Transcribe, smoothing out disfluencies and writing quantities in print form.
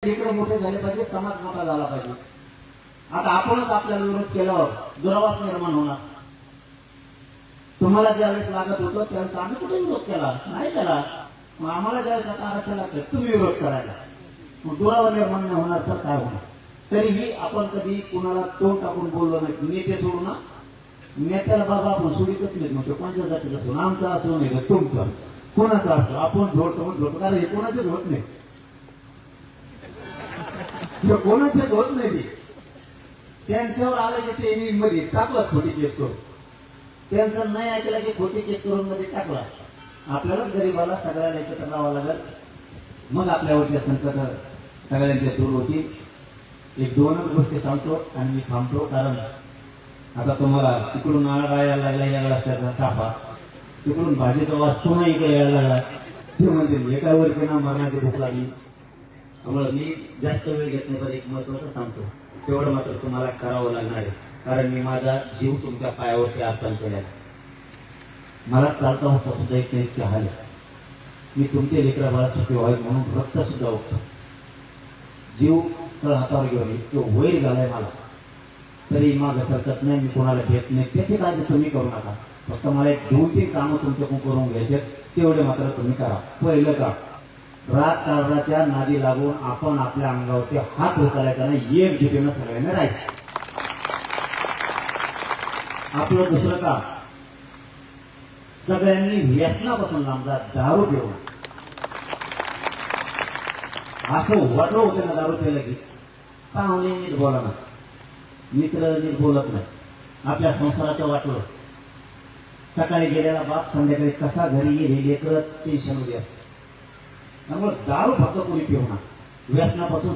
लेकरं मोठे झाले पाहिजे, समाज मोठा झाला पाहिजे. आता आपणच आपल्याला विरोध केल्यावर दुरावास निर्माण होणार. तुम्हाला ज्यावेळेस लागत होतं त्यावेळेस आम्ही कुठे विरोध केला नाही केला. मग आम्हाला ज्यावेळेस आता आरक्षण लागतं तुम्ही विरोध करायला, मग दुरावा निर्माण नाही होणार तर काय होणार. तरीही आपण कधी कुणाला तोंड टाकून बोललो नाही. नेते सोडू ना, नेत्याला बाबा आपण सोडितच नाही. मग कोणत्या जातीचा असो, आमचा असो नाही तर तुमचा कोणाचा असो, आपण झोडतो मग झोडतो. कारण हे कोणाचेच होत नाही, कोणाचेच होत नाही. ते त्यांच्यावर आलं की ते मध्ये टाकलं खोटी केस करून. त्यांचं नाही ऐकलं की खोटी केस करून मध्ये टाकला. आपल्यालाच गरीबाला सगळ्याला एकत्र राहावं लागल, मग आपल्यावरच्या संकट सगळ्यांच्या दूर होती. एक दोनच गोष्टी सांगतो आणि मी थांबतो. कारण आता तुम्हाला तिकडून आळा यायला लागला, या रस्त्याचा कापा, तिकडून भाजीचा वास पुन्हा इकडे यायला लागला. ते म्हणजे एका वरकेना मरणाची भूक लागली. त्यामुळे मी जास्त वेळ घेत नाही, पण एक महत्वाचं सांगतो, तेवढं मात्र तुम्हाला करावं लागणार आहे. कारण मी माझा जीव तुमच्या पायावरती अर्पण केला. मला चालता होता सुद्धा एक नाही इतके हाल. मी तुमचे लेकरा बाळा सुखी व्हावेत म्हणून रक्त सुद्धा उठतो. जीव तर हातावर घेऊन इतकं वैर झालंय मला, तरी मागं सरकत नाही, मी कोणाला घेत नाही. त्याची काळजी तुम्ही करू नका. फक्त मला एक 2-3 कामं तुमच्याकडून करून घ्यायचे, तेवढे मात्र तुम्ही करा. पहिलं का, राजकारणाच्या नादी लागून आपण आपल्या अंगावरती हात उचलायचा नाही, एकजुटीनं सगळ्यांना राहायचं. आपलं दुसरं काम, सगळ्यांनी व्यसनापासून लांब जा. दारू पिऊ असं वाटलं होतं ना, दारू प्यायला की पाहुणे नीट बोला ना, मित्र नीट बोलत नाही. आपल्या संसाराचं वाटलं, सकाळी गेलेला बाप संध्याकाळी कसा घरी येईल हे लेकरं टेन्शन मध्ये असतं. त्यामुळे दारू फक्त कोणी पिऊ नका. व्यसनापासून